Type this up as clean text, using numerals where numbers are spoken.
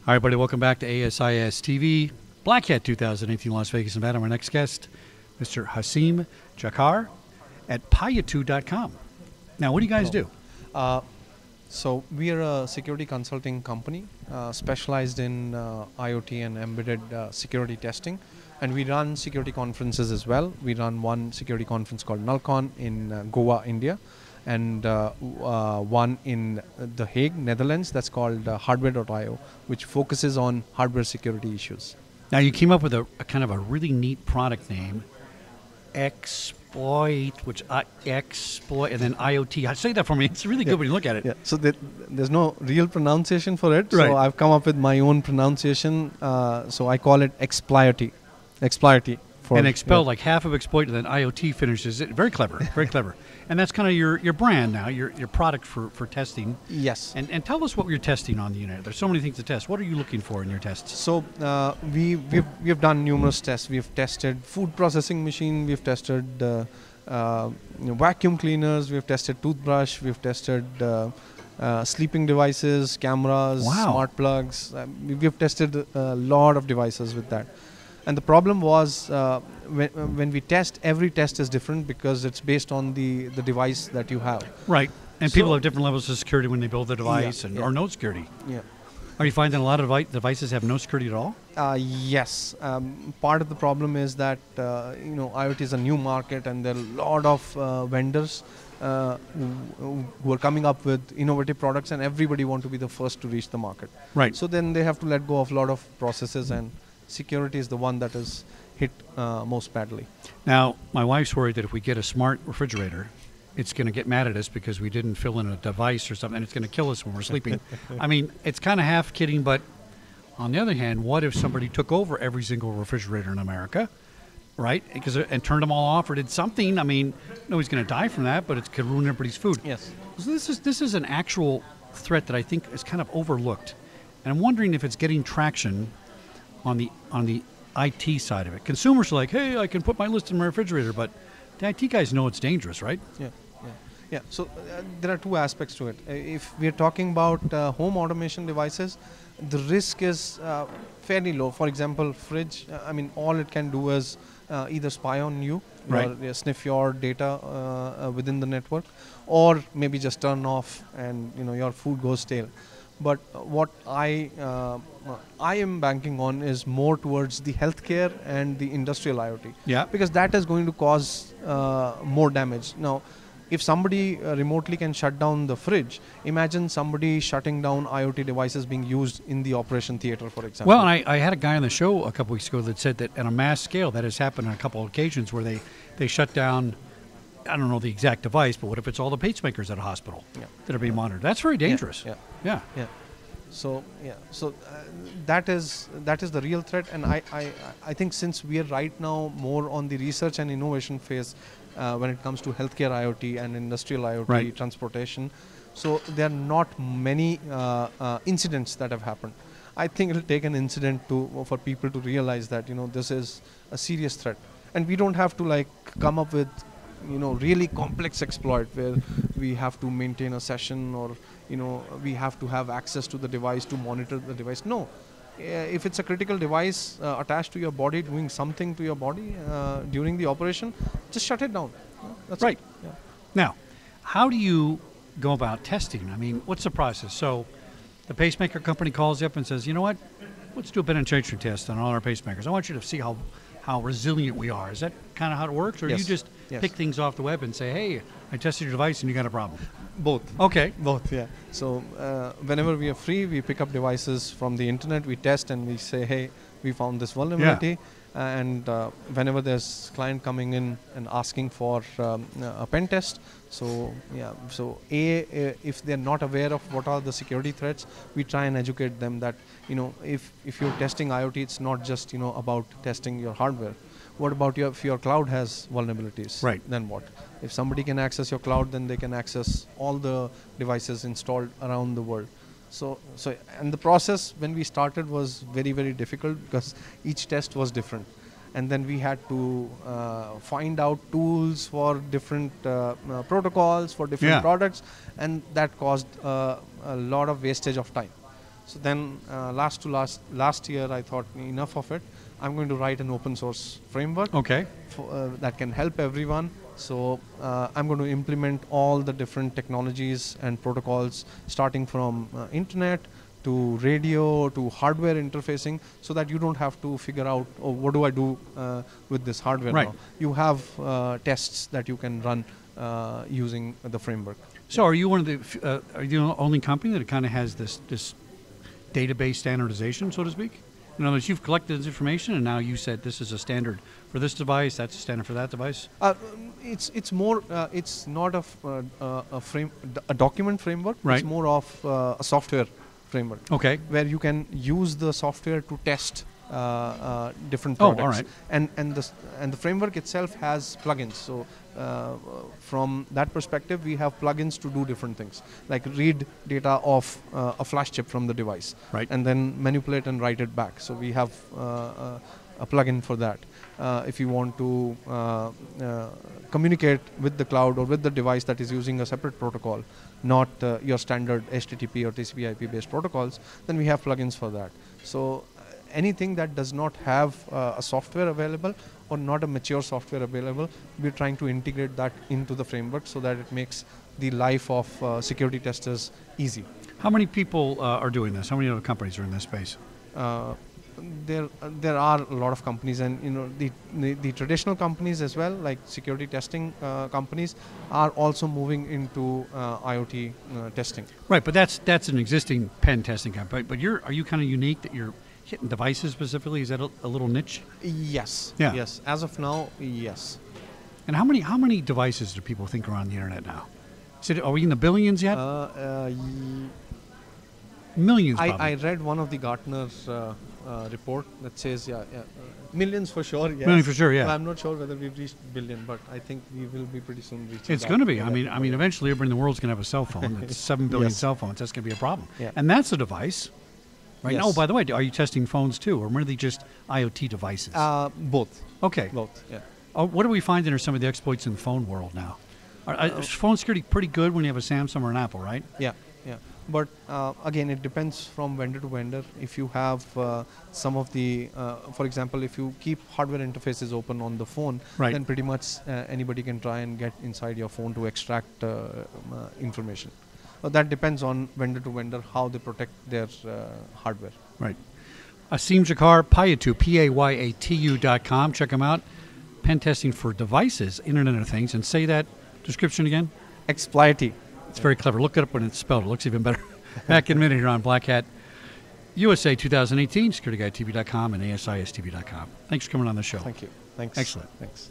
All right, buddy, welcome back to ASIS TV. Black Hat 2018 Las Vegas, Nevada. Our next guest, Mr. Hasim Jakar at Payatu.com. Now, what do you guys do? So we are a security consulting company specialized in IoT and embedded security testing. And we run security conferences as well. We run one security conference called NullCon in Goa, India, and one in The Hague, Netherlands, that's called Hardware.io, which focuses on hardware security issues. Now, you came up with a kind of a really neat product name, Exploit, Exploit, and then IoT. Say that for me. It's really good when you look at it. Yeah. So there's no real pronunciation for it. Right. So I've come up with my own pronunciation. So I call it Exploity. Exploity. And expel, like half of exploit, and then IoT finishes it. Very clever, very clever. And that's kind of your brand now, your product for testing. Yes. And tell us what you're testing on the internet. There's so many things to test. What are you looking for in your tests? So we've done numerous tests. We've tested food processing machine. We've tested vacuum cleaners. We've tested toothbrush. We've tested sleeping devices, cameras, smart plugs. We've tested a lot of devices with that. And the problem was when we test, every test is different because it's based on the device that you have. Right. And people have different levels of security when they build the device or no security. Yeah. Are you finding a lot of devices have no security at all? Yes. Part of the problem is that IoT is a new market and there are a lot of vendors who are coming up with innovative products, and everybody want to be the first to reach the market. Right. So then they have to let go of a lot of processes, and security is the one that is hit most badly. Now, my wife's worried that if we get a smart refrigerator, it's going to get mad at us because we didn't fill in a device or something, and it's going to kill us when we're sleeping. I mean, it's kind of half kidding, but on the other hand, what if somebody took over every single refrigerator in America, right? And turned them all off or did something? I mean, nobody's going to die from that, but it could ruin everybody's food. Yes. So this is an actual threat that I think is kind of overlooked, and I'm wondering if it's getting traction on the IT side of it. Consumers are like, hey, I can put my list in my refrigerator, but the IT guys know it's dangerous, right? Yeah. So there are two aspects to it. If we're talking about home automation devices, the risk is fairly low. For example, fridge, all it can do is either spy on you, right, or sniff your data within the network, or maybe just turn off and your food goes stale. But what I am banking on is more towards the healthcare and the industrial IoT. Yeah. Because that is going to cause more damage. Now, if somebody remotely can shut down the fridge, imagine somebody shutting down IoT devices being used in the operation theater, for example. Well, and I had a guy on the show a couple weeks ago that said that on a mass scale that has happened on a couple of occasions where they shut down, I don't know the exact device, but what if it's all the pacemakers at a hospital that are being monitored? That's very dangerous. Yeah. So that is the real threat, and I think since we are right now more on the research and innovation phase when it comes to healthcare IoT and industrial IoT, transportation, so there are not many incidents that have happened. I think it'll take an incident for people to realize that this is a serious threat, and we don't have to come up with really complex exploit where we have to maintain a session or we have to have access to the device to monitor the device. No, if it's a critical device attached to your body doing something to your body during the operation, just shut it down. That's right. Yeah. Now, how do you go about testing? I mean, what's the process? So the pacemaker company calls you up and says, you know what, let's do a penetration test on all our pacemakers. I want you to see how resilient we are. Is that kind of how it works? Or do you just pick things off the web and say, hey, I tested your device and you got a problem? Both. Okay. Both, yeah. So whenever we are free, we pick up devices from the internet, we test and we say, hey, we found this vulnerability. And whenever there's client coming in and asking for a pen test, so if they're not aware of what are the security threats, we try and educate them that if you're testing IoT, it's not just about testing your hardware. What about if your cloud has vulnerabilities? Right. Then what? If somebody can access your cloud, then they can access all the devices installed around the world. So and the process when we started was very, very difficult because each test was different. And then we had to find out tools for different protocols for different products, and that caused a lot of wastage of time. So then last year I thought enough of it. I'm going to write an open source framework Okay. that can help everyone. So I'm going to implement all the different technologies and protocols, starting from internet to radio to hardware interfacing, so that you don't have to figure out, oh, what do I do with this hardware Right. now. You have tests that you can run using the framework. So are you one of the are you the only company that kind of has this database standardization, so to speak? In other words, you've collected this information, and now you said this is a standard for this device, that's a standard for that device. It's more. It's not a document framework. Right. It's more of a software framework. Okay. Where you can use the software to test different Oh, products. all right. And the framework itself has plugins. So from that perspective, we have plugins to do different things, like read data off a flash chip from the device, Right. and then manipulate and write it back. So we have a plugin for that. If you want to communicate with the cloud or with the device that is using a separate protocol, not your standard HTTP or TCP/IP based protocols, then we have plugins for that. So anything that does not have a software available or not a mature software available, we're trying to integrate that into the framework so that it makes the life of security testers easy. How many people are doing this? How many other companies are in this space? There are a lot of companies, and the traditional companies as well, like security testing companies, are also moving into IoT testing. Right, but that's an existing pen testing company. But are you kind of unique that you're hitting devices specifically? Is that a little niche? Yes. Yeah. Yes. As of now, yes. And how many devices do people think are on the internet now? Are we in the billions yet? Millions, probably. I read one of the Gartner report that says millions for sure. Yes. Millions for sure, yeah. Well, I'm not sure whether we've reached billion, but I think we will be pretty soon reaching. It's going to be. I mean, eventually, everybody in the world's going to have a cell phone. That's 7 billion Yes. cell phones. That's going to be a problem. Yeah. And that's a device, right? Yes. Oh, by the way, are you testing phones too, or are they just IoT devices? Both. Okay. Both. Yeah. What are we finding are some of the exploits in the phone world now? Are phone security pretty good when you have a Samsung or an Apple, right? Yeah. Yeah. But again, it depends from vendor to vendor. If you have some of the, for example, if you keep hardware interfaces open on the phone, Right. then pretty much anybody can try and get inside your phone to extract information. That depends on vendor to vendor how they protect their hardware. Right. Asim Jakar, Payatu, Payatu.com. Check them out. Pen testing for devices, Internet of Things, and say that description again. Exploity. It's very clever. Look it up when it's spelled. It looks even better. Back in a minute here on Black Hat USA 2018, SecurityGuideTV.com and ASISTV.com. Thanks for coming on the show. Thank you. Thanks. Excellent. Thanks.